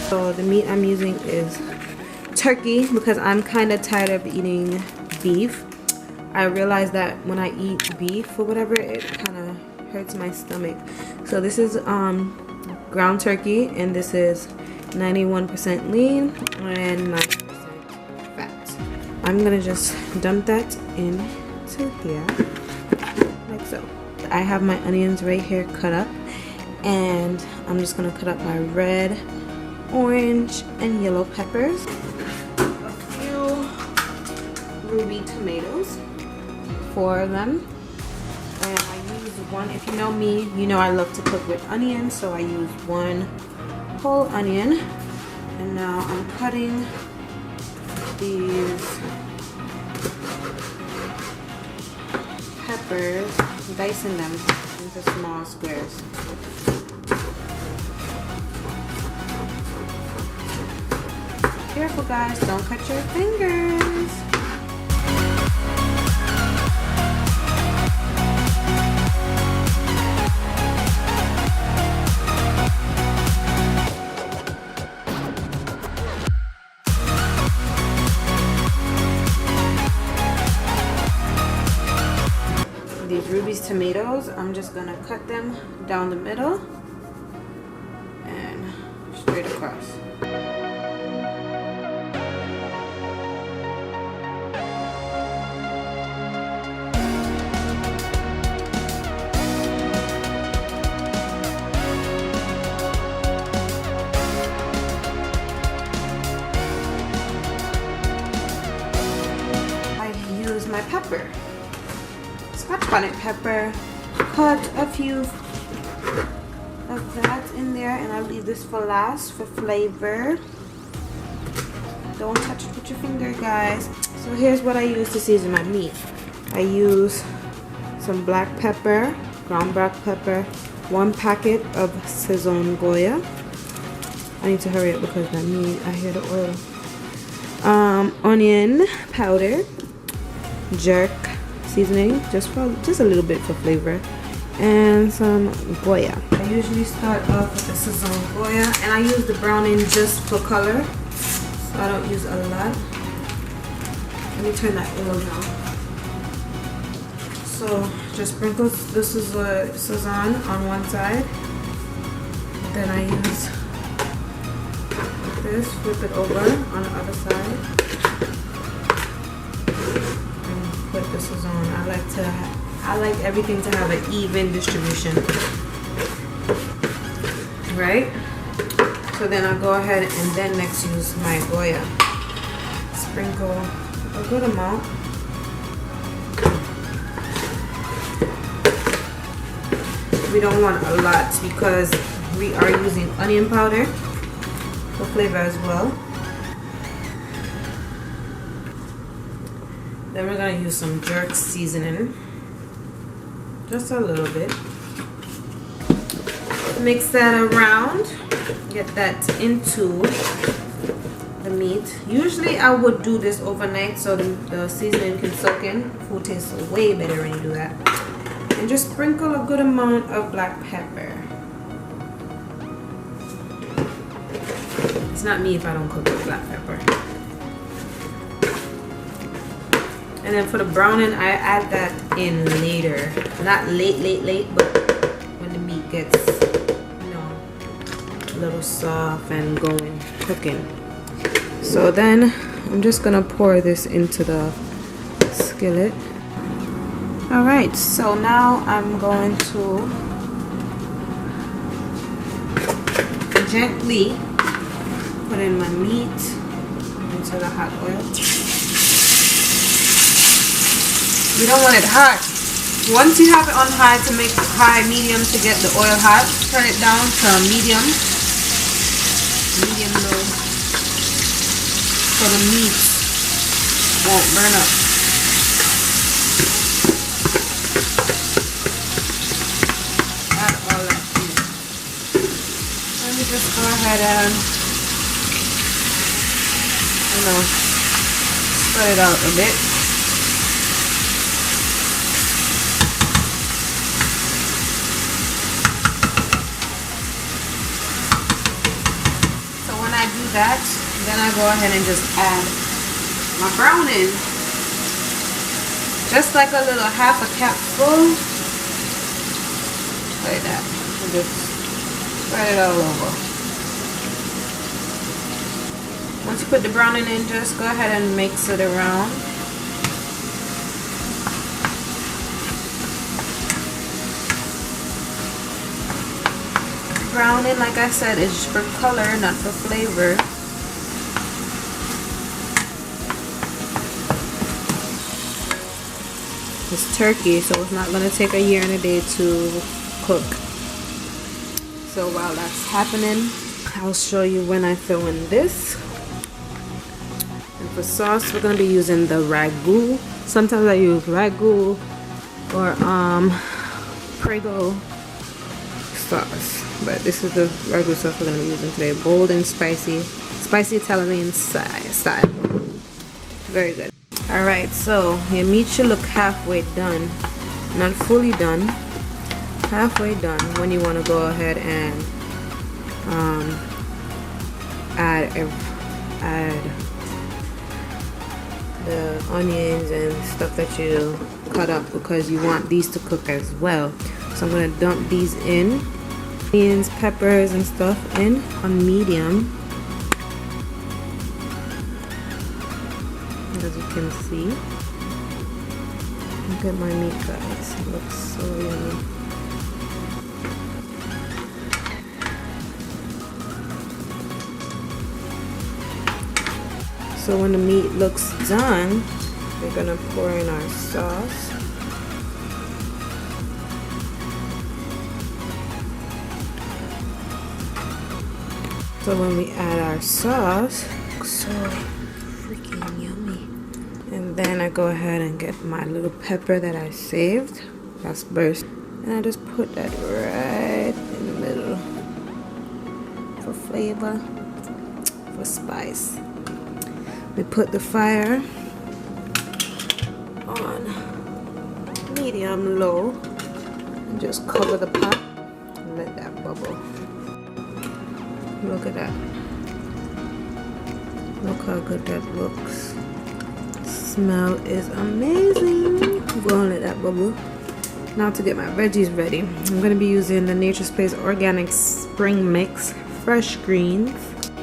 So the meat I'm using is turkey because I'm kind of tired of eating beef. I realized that when I eat beef or whatever, it kind of hurts my stomach. So this is ground turkey, and this is 91% lean and 9% fat. I'm gonna just dump that into here like so. I have my onions right here cut up, and I'm just gonna cut up my red, orange, and yellow peppers. A few ruby tomatoes, 4 of them. And I use one, if you know me, you know I love to cook with onions, so I use 1 whole onion. And now I'm cutting these peppers, dicing them into small squares. Careful guys, don't cut your fingers. These Ruby's tomatoes, I'm just gonna cut them down the middle and straight across. I use my pepper. Scotch bonnet pepper, cut a few of that in there, and I'll leave this for last for flavor. Don't touch it with your finger guys. So here's what I use to season my meat. I use some black pepper, ground black pepper, 1 packet of Sazon Goya. I need to hurry up because that meat, I hear the oil. Onion powder, jerk seasoning, just a little bit for flavor, and some Goya. I usually start off with the Sazon Goya, and I use the browning just for color, so I don't use a lot. Let me turn that oil down. So just sprinkle this is Sazon on one side, then I use this, flip it over on the other side. Put the Sazon. I like everything to have an even distribution, right? So then I'll go ahead and then next use my Goya. Sprinkle a good amount. We don't want a lot because we are using onion powder for flavor as well. Then we're going to use some jerk seasoning, just a little bit. Mix that around, get that into the meat. Usually I would do this overnight so the seasoning can soak in. Food tastes way better when you do that. And just sprinkle a good amount of black pepper. It's not me if I don't cook with black pepper. And then for the browning, I add that in later. Not late, but when the meat gets, you know, a little soft and going, cooking. So then I'm just gonna pour this into the skillet. All right, so now I'm going to gently put in my meat into the hot oil. You don't want it hot. Once you have it on high to make high, medium to get the oil hot, turn it down to medium low, so the meat won't burn up. Add all that in. Let me just go ahead and, you know, spread it out a bit. that, then I go ahead and just add my browning. Just like a little half a capful. Like that. And just spread it all over. Once you put the browning in, just go ahead and mix it around. Browning, like I said, is for color, not for flavor. It's turkey, so it's not going to take a year and a day to cook. So while that's happening, I'll show you when I throw in this. And for sauce, we're going to be using the ragu. Sometimes I use ragu or Prego sauce, but this is the ragu sauce we're going to be using today. Bold and spicy Italian style. Very good. Alright, so your meat should look halfway done, not fully done, halfway done, when you want to go ahead and add the onions and stuff that you cut up, because you want these to cook as well. So I'm going to dump these in, onions, peppers and stuff in on medium. As you can see, look at my meat, guys. It looks so yummy. So when the meat looks done, we're gonna pour in our sauce. So when we add our sauce, it looks so freaking yummy. And then I go ahead and get my little pepper that I saved. That's burst. And I just put that right in the middle for flavor, for spice. We put the fire on medium low and just cover the pot and let that bubble. Look at that. Look how good that looks. Smell is amazing. I'm gonna let that bubble. Now to get my veggies ready, I'm gonna be using the Nature's Place Organic Spring Mix Fresh Greens.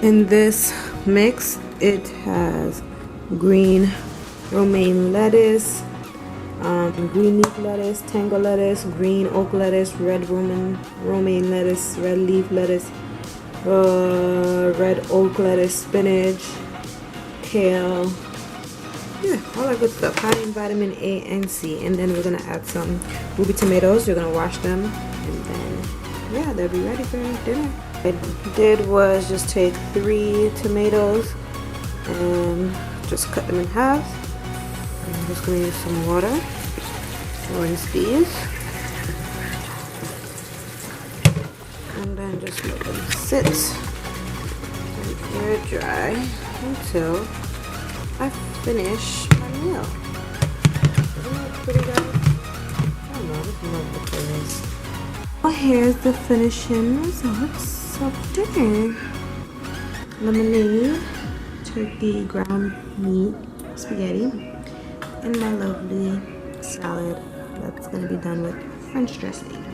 In this mix, it has green romaine lettuce, green leaf lettuce, tango lettuce, green oak lettuce, red romaine lettuce, red leaf lettuce, red oak lettuce, spinach, kale. Yeah, all that good stuff. High in vitamin A and C. And then we're gonna add some ruby tomatoes. You're gonna wash them, and then yeah, they'll be ready for dinner. What I did was just take 3 tomatoes and just cut them in half. I'm just gonna use some water to rinse these, and then just let them sit and air dry until I finish my meal. Isn't that pretty good? I don't know, this is not the prettiest. Well, here's the finishing results of dinner. Lemonade, turkey, ground meat, spaghetti, and my lovely salad that's going to be done with French dressing.